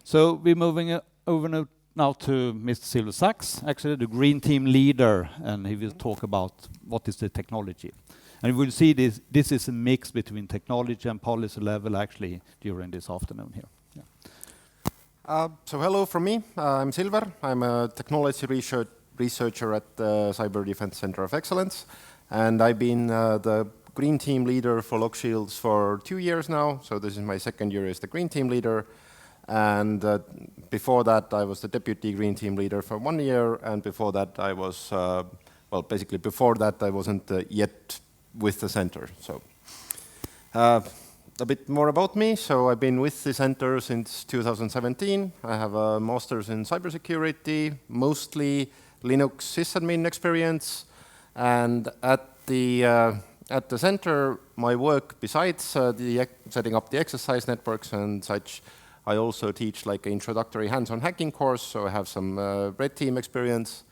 So we're moving over now to Mr. Silver Sachs, actually the green team leader, and he will talk about what is the technology. And we'll see this is a mix between technology and policy level actually during this afternoon here. So hello from me. I'm Silver. I'm a technology researcher at the Cyber Defense Center of Excellence. And I've been the green team leader for lock shields for 2 years now. So this is my second year as the green team leader. And before that, I was the deputy green team leader for 1 year. And before that, I was, well, basically before that, I wasn't yet with the center. So a bit more about me. So I've been with the center since 2017. I have a master's in cybersecurity, mostly Linux sysadmin experience. And at the center, my work, besides setting up the exercise networks and such, I also teach like an introductory hands-on hacking course, so I have some red team experience.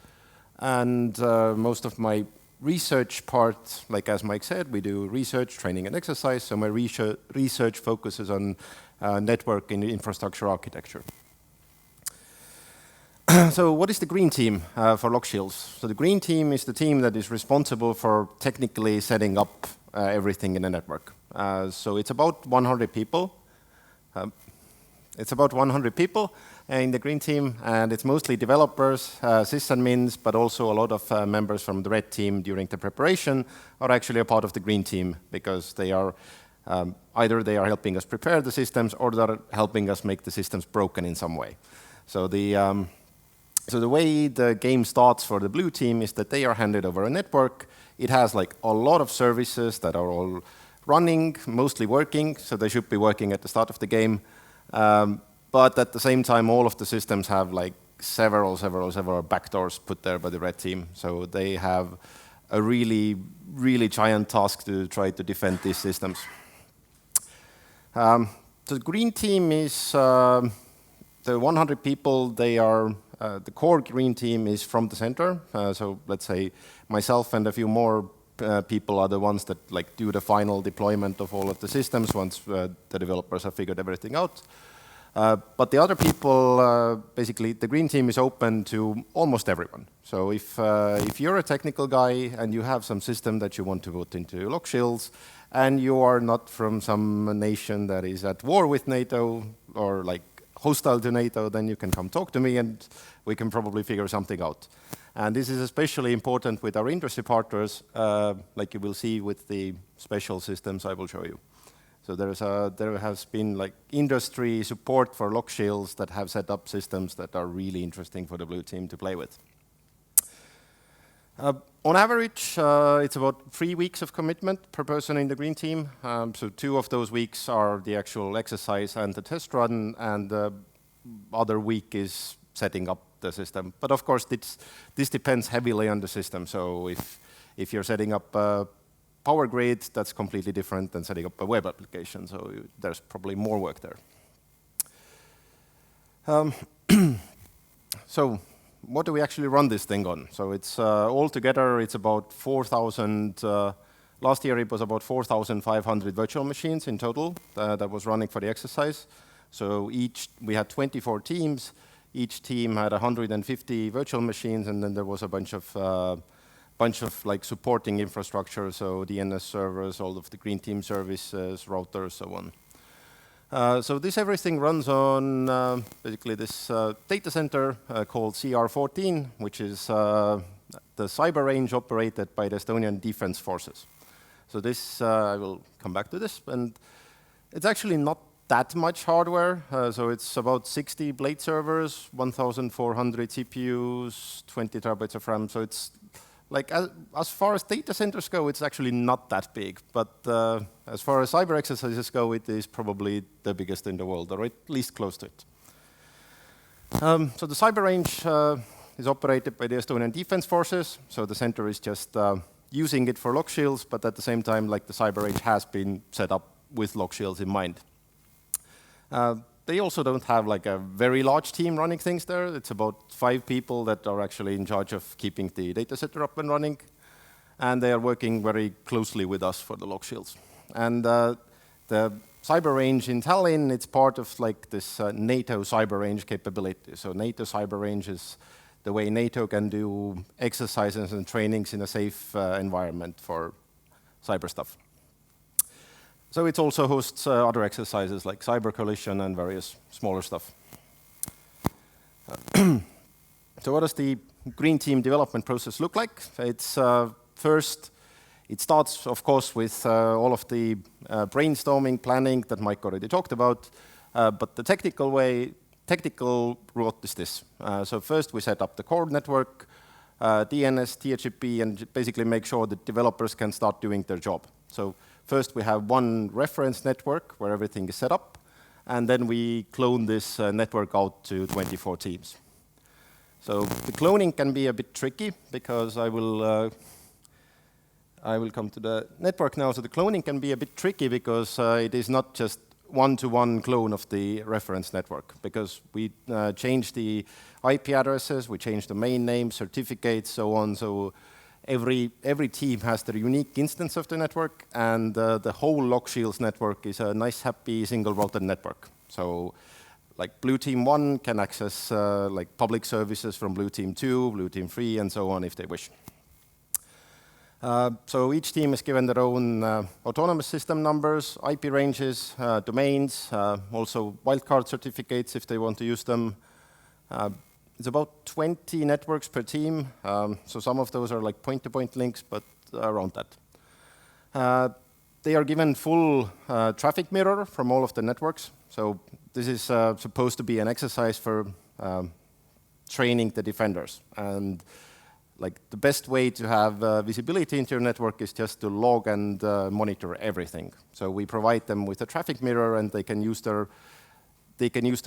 And most of my research part, like as Mike said, we do research, training, and exercise, so my research focuses on network and infrastructure architecture. So what is the green team for lock shields? So the green team is the team that is responsible for technically setting up everything in a network. So it's about 100 people. It's about 100 people in the green team, and it's mostly developers, sysadmins, but also a lot of members from the red team during the preparation are actually a part of the green team because they are either they are helping us prepare the systems or they're helping us make the systems broken in some way. So the way the game starts for the blue team is that they are handed over a network. It has like a lot of services that are all running, mostly working, so they should be working at the start of the game. But at the same time, all of the systems have like several backdoors put there by the red team. So they have a really giant task to try to defend these systems. So the green team is the 100 people. They are the core green team is from the center. So let's say myself and a few more people are the ones that like do the final deployment of all of the systems once the developers have figured everything out. But the other people, basically, the green team is open to almost everyone. So if you're a technical guy and you have some system that you want to put into lock shields, and you are not from some nation that is at war with NATO or like hostile to NATO, then you can come talk to me and we can probably figure something out. And this is especially important with our industry partners, like you will see with the special systems I will show you. So there has been like industry support for lock shields that have set up systems that are really interesting for the blue team to play with. On average, it's about 3 weeks of commitment per person in the green team. So 2 of those weeks are the actual exercise and the test run, and the other week is setting up the system. But of course, this depends heavily on the system. So if you're setting up a power grid, that's completely different than setting up a web application. So there's probably more work there. So what do we actually run this thing on? So it's altogether, it's about 4,000. Last year, it was about 4,500 virtual machines in total that was running for the exercise. So we had 24 teams. Each team had 150 virtual machines, and then there was a bunch of like supporting infrastructure, so DNS servers, all of the green team services, routers, so on. So this everything runs on basically this data center called CR14, which is the cyber range operated by the Estonian Defense Forces. So this, I will come back to this, and it's actually not that much hardware. So it's about 60 blade servers, 1,400 CPUs, 20 terabytes of RAM. So it's like, as far as data centers go, it's actually not that big. But as far as cyber exercises go, it is probably the biggest in the world, or at least close to it. So the cyber range is operated by the Estonian Defense Forces. So the center is just using it for lock shields, but at the same time, like the cyber range has been set up with lock shields in mind. They also don't have like a very large team running things there. It's about 5 people that are actually in charge of keeping the data center up and running. And they are working very closely with us for the lock shields. And the cyber range in Tallinn, it's part of like this NATO cyber range capability. So NATO cyber range is the way NATO can do exercises and trainings in a safe environment for cyber stuff. So it also hosts other exercises like cyber collision and various smaller stuff. So what does the green team development process look like? It's first, it starts, of course, with all of the brainstorming, planning that Mike already talked about. But the technical route is this. So first we set up the core network, DNS, DHCP, and basically make sure that developers can start doing their job. So first we have one reference network where everything is set up, and then we clone this network out to 24 teams. So the cloning can be a bit tricky because I will come to the network now. So the cloning can be a bit tricky because it is not just one-to-one clone of the reference network, because we change the IP addresses, we change the main name, certificates, so on. So every team has their unique instance of the network, and the whole LogShields network is a nice, happy, single-routed network. So like Blue Team 1 can access like public services from Blue Team 2, Blue Team 3, and so on if they wish. So each team is given their own autonomous system numbers, IP ranges, domains, also wildcard certificates if they want to use them. It's about 20 networks per team, so some of those are like point-to-point links, but around that. They are given full traffic mirror from all of the networks. So this is supposed to be an exercise for training the defenders. And like the best way to have visibility into your network is just to log and monitor everything. So we provide them with a traffic mirror, and they can use their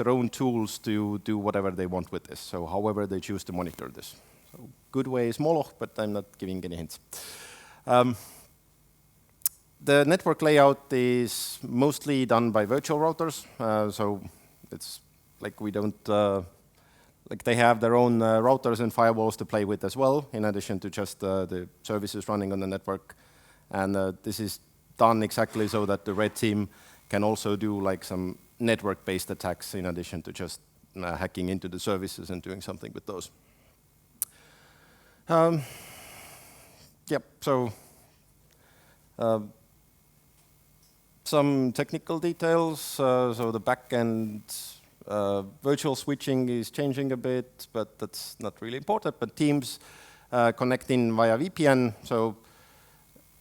own tools to do whatever they want with this. So however they choose to monitor this. So good way is Moloch, but I'm not giving any hints. The network layout is mostly done by virtual routers. So it's like we don't. Like they have their own routers and firewalls to play with as well, in addition to just the services running on the network. And this is done exactly so that the red team can also do like some network-based attacks in addition to just hacking into the services and doing something with those. Yep, so some technical details. So the backend virtual switching is changing a bit, but that's not really important. But teams connect in via VPN. So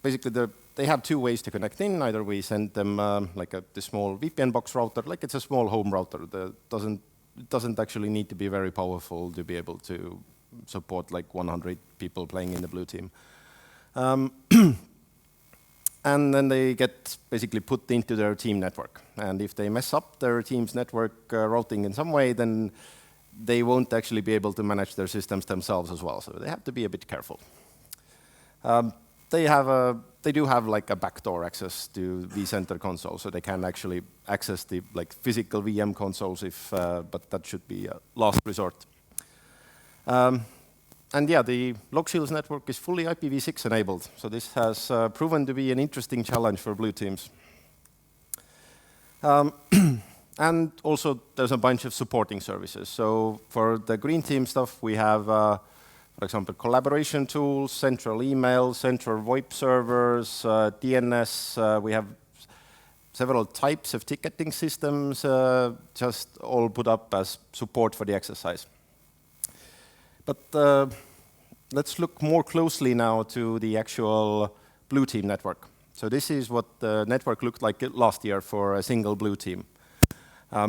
basically, they have two ways to connect in. Either we send them like this small VPN box router, like it's a small home router. It doesn't actually need to be very powerful to be able to support like 100 people playing in the blue team. And then they get basically put into their team network. And if they mess up their team's network routing in some way, then they won't actually be able to manage their systems themselves as well. So they have to be a bit careful. They do have like a backdoor access to vCenter console, so they can actually access the like physical VM consoles but that should be a last resort. And yeah, the LogShields network is fully IPv6 enabled, so this has proven to be an interesting challenge for blue teams. And also, there's a bunch of supporting services. So for the green team stuff, we have, for example, collaboration tools, central email, central VoIP servers, DNS. We have several types of ticketing systems, just all put up as support for the exercise. But let's look more closely now to the actual blue team network. So this is what the network looked like last year for a single blue team. I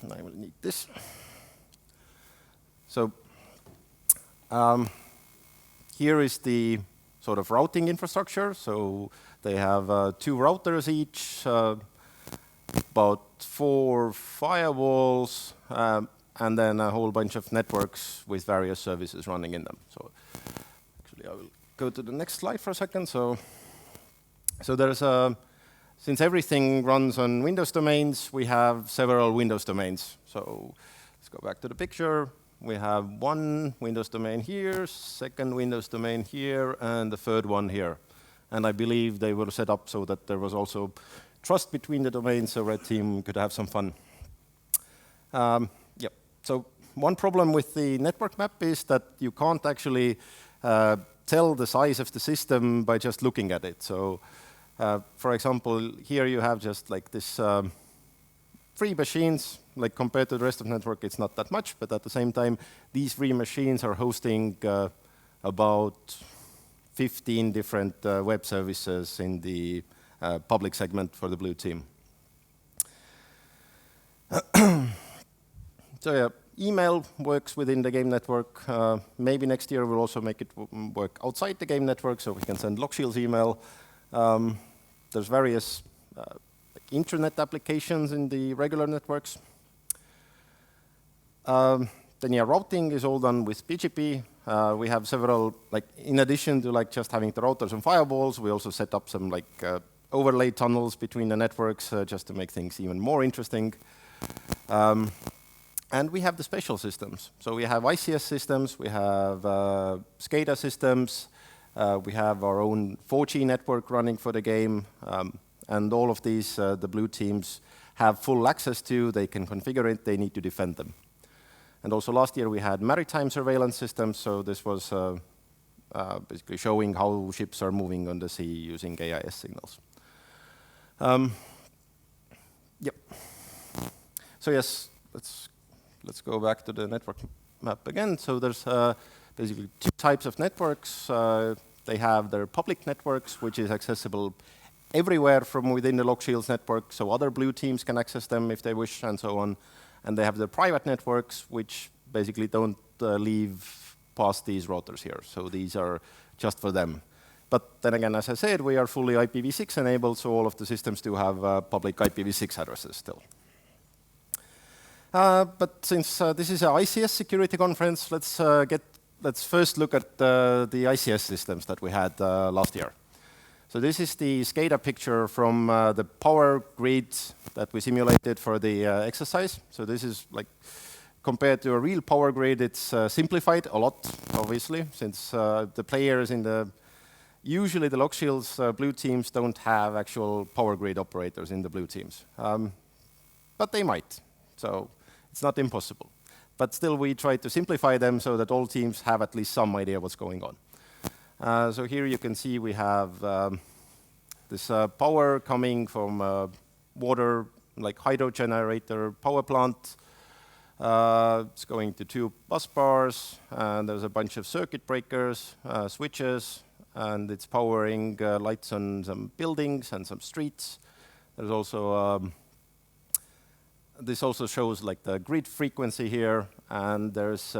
will need this. So here is the sort of routing infrastructure. So they have 2 routers each, about 4 firewalls, and then a whole bunch of networks with various services running in them. So actually, I will go to the next slide for a second. So there's since everything runs on Windows domains, we have several Windows domains. So let's go back to the picture. We have 1 Windows domain here, 2nd Windows domain here, and the 3rd one here. And I believe they were set up so that there was also trust between the domains so red team could have some fun. Yep. So one problem with the network map is that you can't actually tell the size of the system by just looking at it. So for example, here you have just like this 3 machines, like compared to the rest of the network, it's not that much, but at the same time, these 3 machines are hosting about 15 different web services in the public segment for the blue team. So yeah, email works within the game network. Maybe next year we'll also make it work outside the game network, so we can send LogShields email. There's various internet applications in the regular networks. Then yeah, routing is all done with BGP. We have several, like in addition to like just having the routers and firewalls, we also set up some like overlay tunnels between the networks just to make things even more interesting. And we have the special systems. So we have ICS systems, we have SCADA systems, we have our own 4G network running for the game, and all of these the blue teams have full access to. They can configure it, they need to defend them. And also last year we had maritime surveillance systems, so this was basically showing how ships are moving on the sea using AIS signals. Yep. So yes, let's go back to the network map again. So there's basically 2 types of networks. They have their public networks, which is accessible everywhere from within the LogShields network, so other blue teams can access them if they wish, and so on. And they have their private networks, which basically don't leave past these routers here. So these are just for them. But then again, as I said, we are fully IPv6 enabled, so all of the systems do have public IPv6 addresses still. But since this is an ICS security conference, let's first look at the ICS systems that we had last year. So this is the SCADA picture from the power grid that we simulated for the exercise. So this is like, compared to a real power grid, it's simplified a lot, obviously, since the players in the, usually the LogShields blue teams don't have actual power grid operators in the blue teams. But they might, so it's not impossible. But still, we try to simplify them so that all teams have at least some idea what's going on. So here you can see we have this power coming from water, like hydro generator power plant. It's going to 2 bus bars, and there's a bunch of circuit breakers, switches, and it's powering lights on some buildings and some streets. There's also this also shows like the grid frequency here, and there's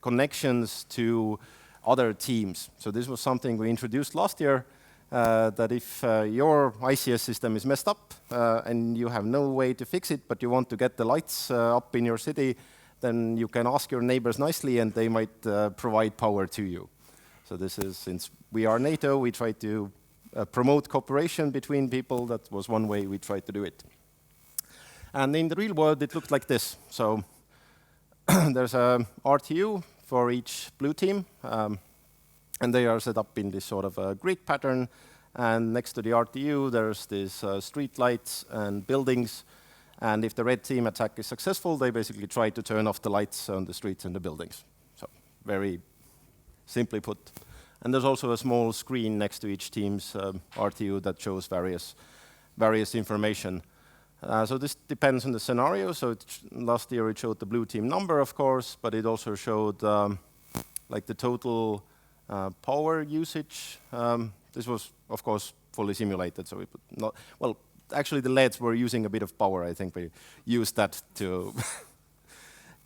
connections to other teams. So this was something we introduced last year, that if your ICS system is messed up and you have no way to fix it, but you want to get the lights up in your city, then you can ask your neighbors nicely and they might provide power to you. So this is, since we are NATO, we try to promote cooperation between people. That was one way we tried to do it. And in the real world, it looked like this. So there's a RTU for each blue team, and they are set up in this sort of a grid pattern. And next to the RTU, there's these street lights and buildings. And if the red team attack is successful, they basically try to turn off the lights on the streets and the buildings. So very simply put. And there's also a small screen next to each team's RTU that shows various information. So this depends on the scenario. So last year it showed the blue team number, of course, but it also showed like the total power usage. This was, of course, fully simulated. So it would not, well, actually the LEDs were using a bit of power. I think we used that to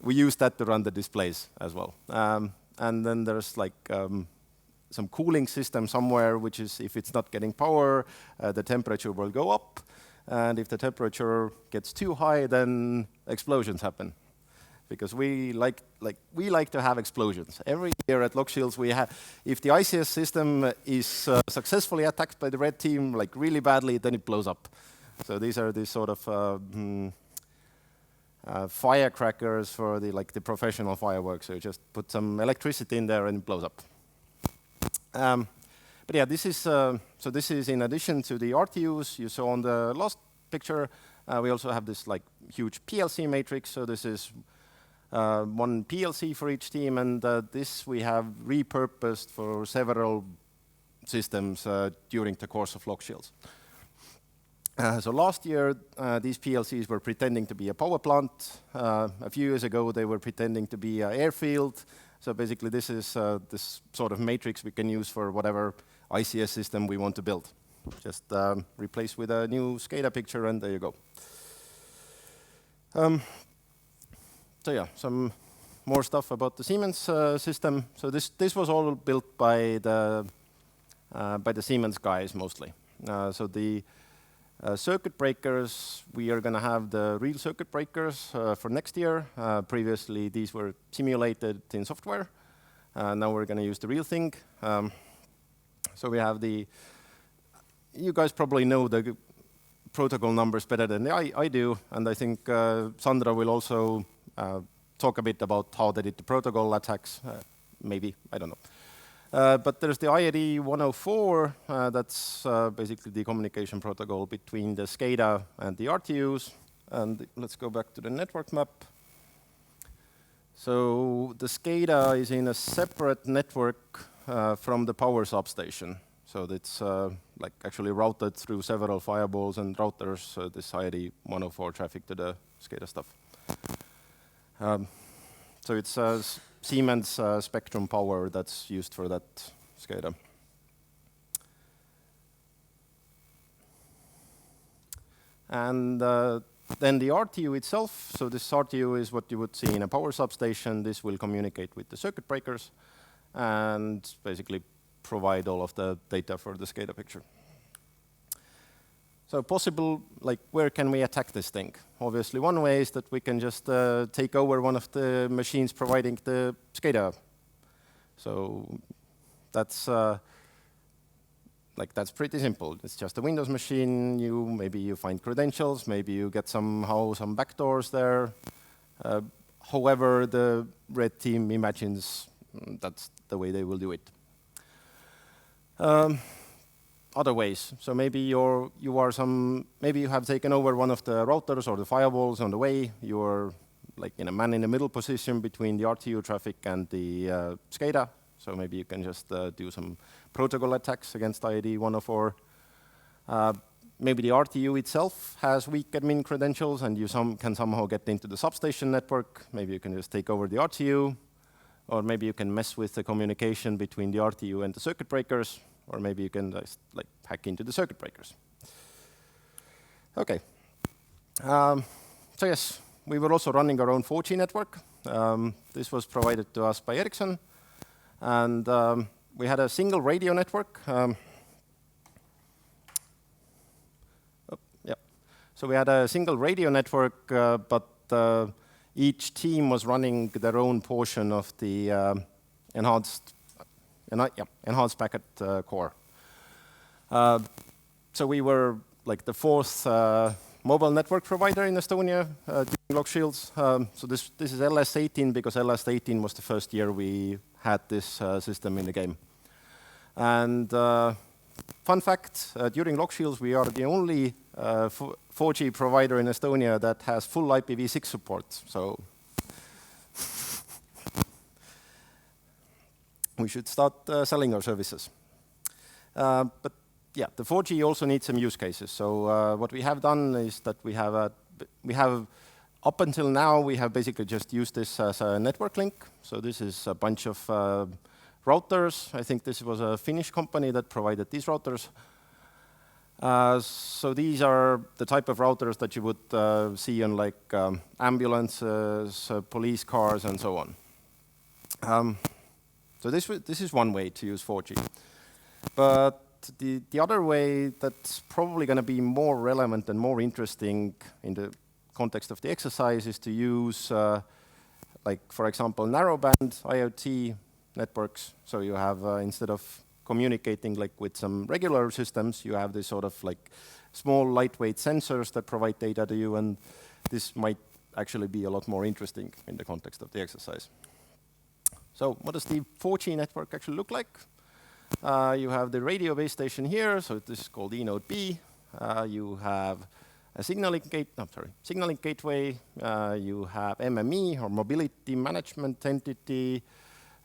we used that to run the displays as well. And then there's like some cooling system somewhere, which is if it's not getting power, the temperature will go up. And if the temperature gets too high, then explosions happen. Because we like to have explosions. Every year at LogShields, we have, if the ICS system is successfully attacked by the red team, like really badly, then it blows up. So these are these sort of firecrackers for the professional fireworks. So you just put some electricity in there and it blows up. But yeah, this is so this is in addition to the RTUs you saw on the last picture. We also have this like huge PLC matrix. So this is one PLC for each team, and this we have repurposed for several systems during the course of Lock Shields. So last year, these PLCs were pretending to be a power plant. A few years ago, they were pretending to be an airfield. So basically, this is this sort of matrix we can use for whatever ICS system we want to build. Just replace with a new SCADA picture, and there you go. So yeah, some more stuff about the Siemens system. So this was all built by the Siemens guys mostly. So the circuit breakers, we are going to have the real circuit breakers for next year. Previously, these were simulated in software. Now we're going to use the real thing. So we have you guys probably know the protocol numbers better than I do, and I think Sandra will also talk a bit about how they did the protocol attacks, maybe, I don't know. But there's the IAD 104, that's basically the communication protocol between the SCADA and the RTUs. And let's go back to the network map. So the SCADA is in a separate network from the power substation. So it's like actually routed through several firewalls and routers, this IAD 104 traffic to the SCADA stuff. So it's Siemens Spectrum power that's used for that SCADA. And then the RTU itself, so this RTU is what you would see in a power substation. This will communicate with the circuit breakers and basically provide all of the data for the SCADA picture. So possible, like, where can we attack this thing? Obviously, one way is that we can just take over one of the machines providing the SCADA. So that's that's pretty simple. It's just a Windows machine. Maybe you find credentials. Maybe you get somehow some backdoors there. However, the red team imagines that's the way they will do it. Other ways. So maybe you have taken over one of the routers or the firewalls on the way. You're like in a man-in-the-middle position between the RTU traffic and the SCADA. So maybe you can just do some protocol attacks against IAD 104. Maybe the RTU itself has weak admin credentials, and you can somehow get into the substation network. Maybe you can just take over the RTU. Or maybe you can mess with the communication between the RTU and the circuit breakers. Or maybe you can just hack into the circuit breakers. Okay. So yes, we were also running our own 4G network. This was provided to us by Ericsson. And we had a single radio network. So we had a single radio network, but each team was running their own portion of the enhanced packet core. So we were like the fourth mobile network provider in Estonia during Lock Shields. So this is LS18 because LS18 was the first year we had this system in the game. And fun fact, during Lock Shields we are the only 4G provider in Estonia that has full IPv6 support. So we should start selling our services. But yeah, the 4G also needs some use cases. So what we have done is that we have up until now we have basically just used this as a network link. So this is a bunch of routers. I think this was a Finnish company that provided these routers. So these are the type of routers that you would see on like ambulances, police cars, and so on. So this is one way to use 4G. But the other way that's probably going to be more relevant and more interesting in the context of the exercise is to use, like, for example, narrowband IoT networks. So you have, instead of communicating like with some regular systems, you have this sort of like small lightweight sensors that provide data to you, and this might actually be a lot more interesting in the context of the exercise. So what does the 4G network actually look like? You have the radio base station here, so this is called eNode B. You have a signaling gateway. You have MME, or mobility management entity.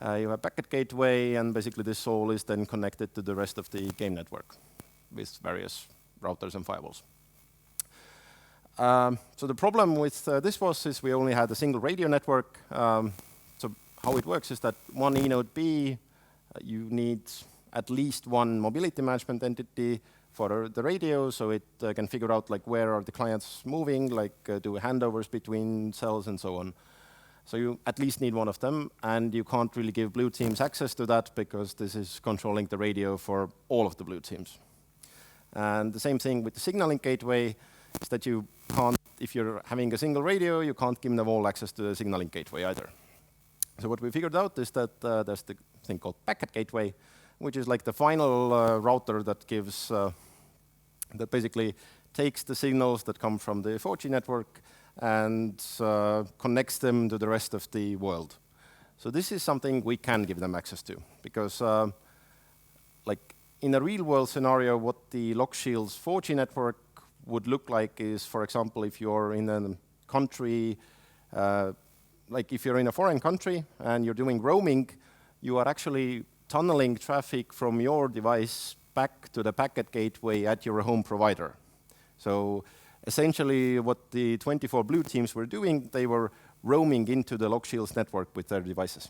You have packet gateway, and basically this all is then connected to the rest of the game network with various routers and firewalls. So the problem with this is we only had a single radio network. So how it works is that one eNode B, you need at least one mobility management entity for the radio, so it can figure out like where are the clients moving, like do handovers between cells and so on. So you at least need one of them, and you can't really give blue teams access to that because this is controlling the radio for all of the blue teams. And the same thing with the signaling gateway is that you can't, if you're having a single radio, you can't give them all access to the signaling gateway either. So what we figured out is that there's the thing called packet gateway, which is like the final router that gives, that basically takes the signals that come from the 4G network and connects them to the rest of the world. So this is something we can give them access to, because like in a real world scenario, what the LockShield's 4G network would look like is, for example, if you're in a country, like if you're in a foreign country and you're doing roaming, you are actually tunneling traffic from your device back to the packet gateway at your home provider. So essentially what the 24 blue teams were doing, they were roaming into the LockShield's network with their devices.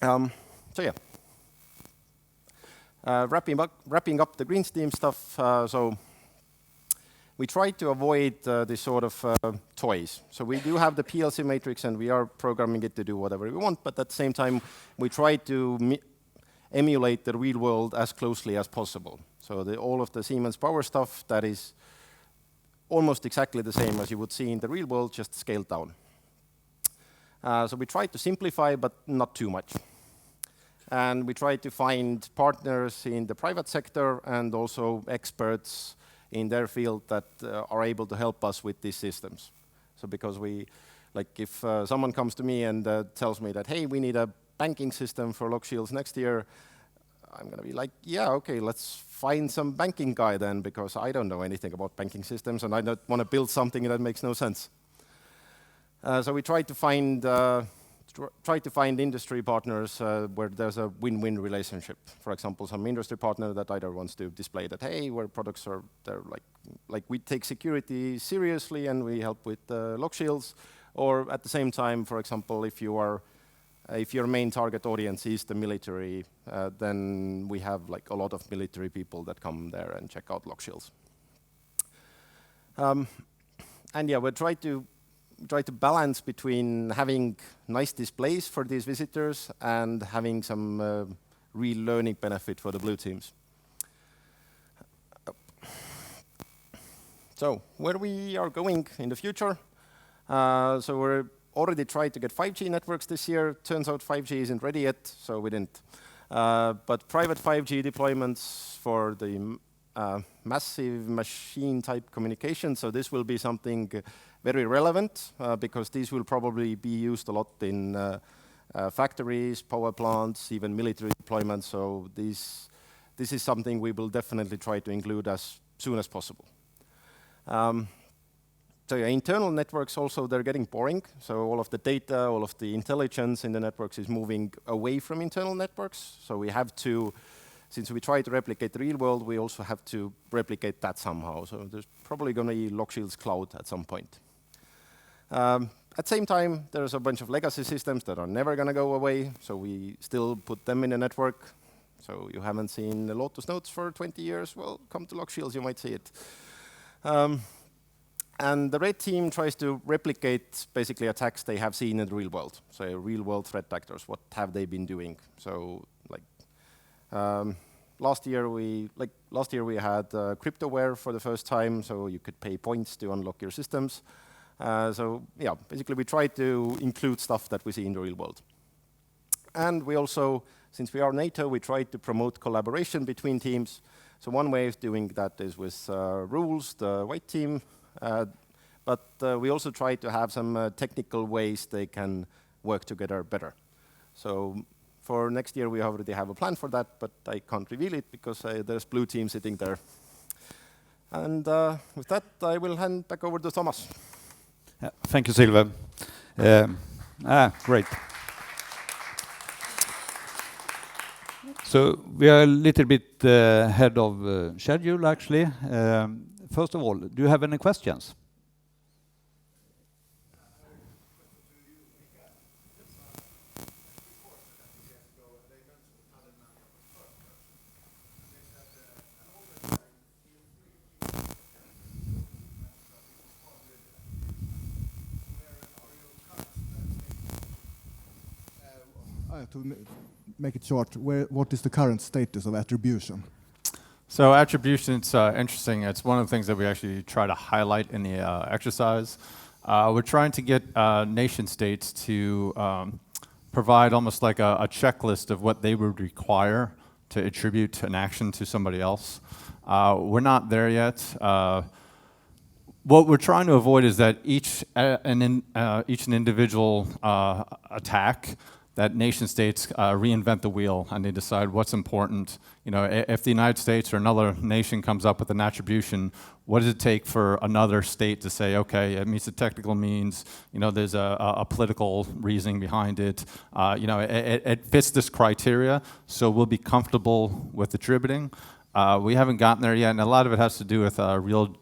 So yeah. Wrapping up the green team stuff, so we try to avoid this sort of toys. So we do have the PLC matrix, and we are programming it to do whatever we want, but at the same time, we try to emulate the real world as closely as possible. So all of the Siemens power stuff, that is almost exactly the same as you would see in the real world, just scaled down. So we try to simplify, but not too much. And we try to find partners in the private sector and also experts in their field that are able to help us with these systems. So because if someone comes to me and tells me that, hey, we need a banking system for LockShields next year, I'm going to be like, yeah, okay, let's find some banking guy then, because I don't know anything about banking systems and I don't want to build something that makes no sense. So we try to find industry partners where there's a win-win relationship. For example, some industry partner that either wants to display that, hey, our products are, they're like we take security seriously and we help with LockShields, or at the same time, for example, if your main target audience is the military, then we have like a lot of military people that come there and check out LockShields. And yeah, we try to balance between having nice displays for these visitors and having some real learning benefit for the blue teams. So where we are going in the future, so we're already tried to get 5G networks this year. Turns out 5G isn't ready yet, so we didn't. But private 5G deployments for the massive machine type communication, so this will be something very relevant because these will probably be used a lot in factories, power plants, even military deployments. So this is something we will definitely try to include as soon as possible. So yeah, internal networks also, they're getting boring. So all of the data, all of the intelligence in the networks is moving away from internal networks. So we have to, since we try to replicate the real world, we also have to replicate that somehow. So there's probably going to be LockShield's cloud at some point. At the same time, there's a bunch of legacy systems that are never going to go away. So we still put them in a network. So you haven't seen the Lotus Notes for 20 years. Well, come to LockShields, you might see it. And the red team tries to replicate basically attacks they have seen in the real world. So real world threat actors, what have they been doing? So like last year we had cryptoware for the first time, so you could pay points to unlock your systems. So yeah, basically we try to include stuff that we see in the real world. And we also, since we are NATO, we try to promote collaboration between teams. So one way of doing that is with rules, the white team. But we also try to have some technical ways they can work together better. So For next year, we already have a plan for that, but I can't reveal it because there's blue team sitting there. And with that, I will hand back over to Thomas. Thank you, Silver. Great. So we are a little bit ahead of schedule, actually. First of all, do you have any questions? To make it short, what is the current status of attribution? So attribution, it's interesting. It's one of the things that we actually try to highlight in the exercise. We're trying to get nation states to provide almost like a checklist of what they would require to attribute an action to somebody else. We're not there yet. What we're trying to avoid is that each individual attack, that nation states reinvent the wheel and they decide what's important. You know, if the United States or another nation comes up with an attribution, what does it take for another state to say, okay, it meets the technical means, you know, there's a political reasoning behind it, you know, it fits this criteria, so we'll be comfortable with attributing. We haven't gotten there yet, and a lot of it has to do with real,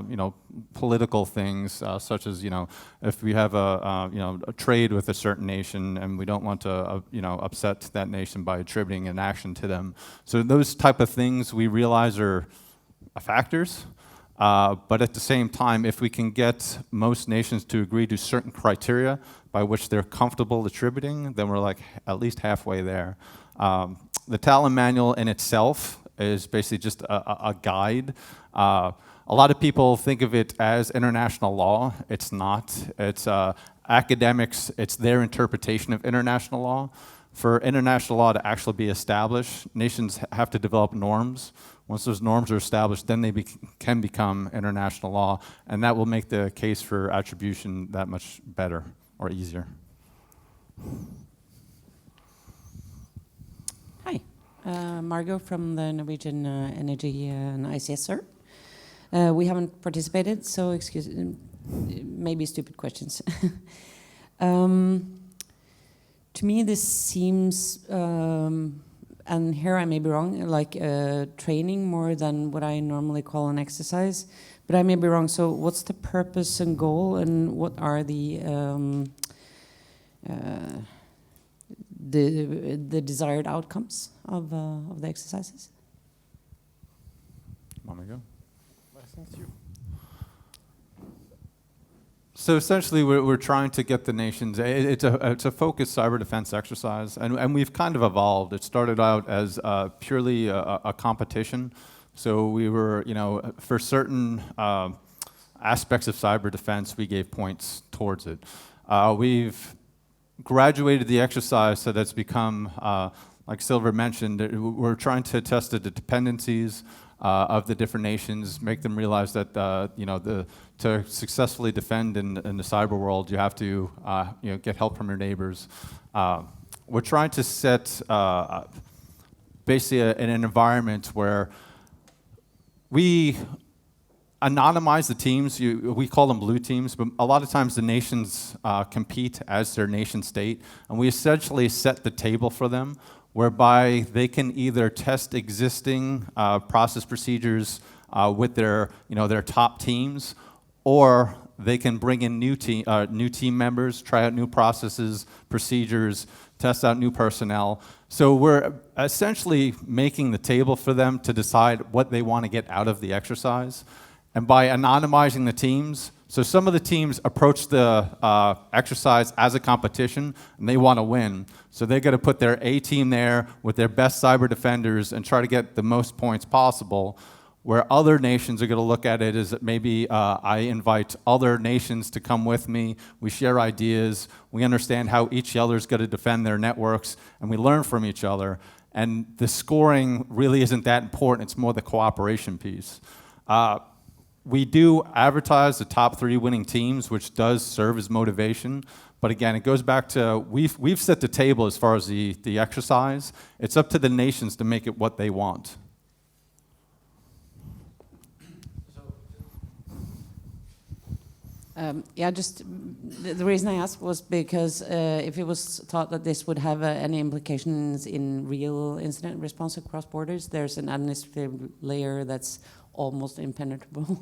you know, political things, such as, you know, if we have you know, a trade with a certain nation and we don't want to, you know, upset that nation by attributing an action to them. So those type of things we realize are factors, but at the same time, if we can get most nations to agree to certain criteria by which they're comfortable attributing, then we're like at least halfway there. The Talon Manual in itself is basically just a guide. A lot of people think of it as international law. It's not. It's academics, it's their interpretation of international law. For international law to actually be established, nations have to develop norms. Once those norms are established, then they can become international law, and that will make the case for attribution that much better or easier. Hi, Margot from the Norwegian Energy and ICS. We haven't participated, so excuse maybe stupid questions. To me, this seems, and here I may be wrong, like training more than what I normally call an exercise, but I may be wrong. So what's the purpose and goal, and what are the desired outcomes of the exercises? Want me to go? So essentially, we're trying to get the nations. It's a focused cyber defense exercise, and we've kind of evolved. It started out as purely a competition. So we were, you know, for certain aspects of cyber defense, we gave points towards it. We've graduated the exercise so that's become, like Silver mentioned, we're trying to test the dependencies of the different nations, make them realize that you know, to successfully defend in the cyber world, you have to you know, get help from your neighbors. We're trying to set basically an environment where we anonymize the teams. We call them blue teams, but a lot of times the nations compete as their nation state, and we essentially set the table for them, whereby they can either test existing process procedures with their, you know, their top teams, or they can bring in new team members, try out new processes, procedures, test out new personnel. So we're essentially making the table for them to decide what they want to get out of the exercise. And by anonymizing the teams, so some of the teams approach the exercise as a competition, and they want to win. So they got to put their A team there with their best cyber defenders and try to get the most points possible, where other nations are going to look at it as that maybe I invite other nations to come with me, we share ideas, we understand how each other's going to defend their networks, and we learn from each other. And the scoring really isn't that important, it's more the cooperation piece. we do advertise the top 3 winning teams, which does serve as motivation. But again, it goes back to we've set the table as far as the exercise. It's up to the nations to make it what they want. Yeah, just the reason I asked was because if it was thought that this would have any implications in real incident response across borders, there's an administrative layer that's almost impenetrable.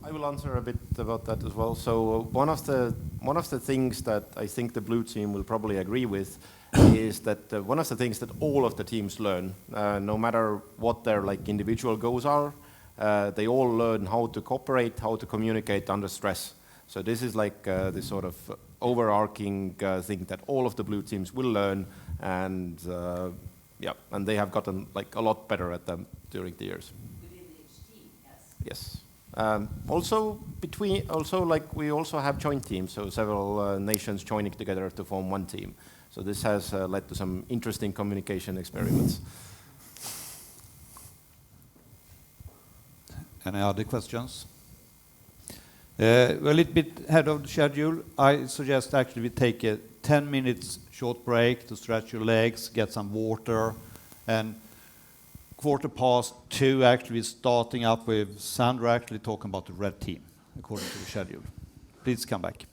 I will answer a bit about that as well. So one of the things that I think the blue team will probably agree with is that one of the things that all of the teams learn, no matter what their individual goals are, they all learn how to cooperate, how to communicate under stress. So this is this sort of overarching thing that all of the blue teams will learn, and and they have gotten a lot better at them during the years. Within HT, yes. Also, we also have joint teams, so several nations joining together to form one team. So this has led to some interesting communication experiments. Any other questions? We're a little bit ahead of the schedule. I suggest actually we take a 10 minutes short break to stretch your legs, get some water, and 2:15 actually starting up with Sandra actually talking about the red team according to the schedule. Please come back.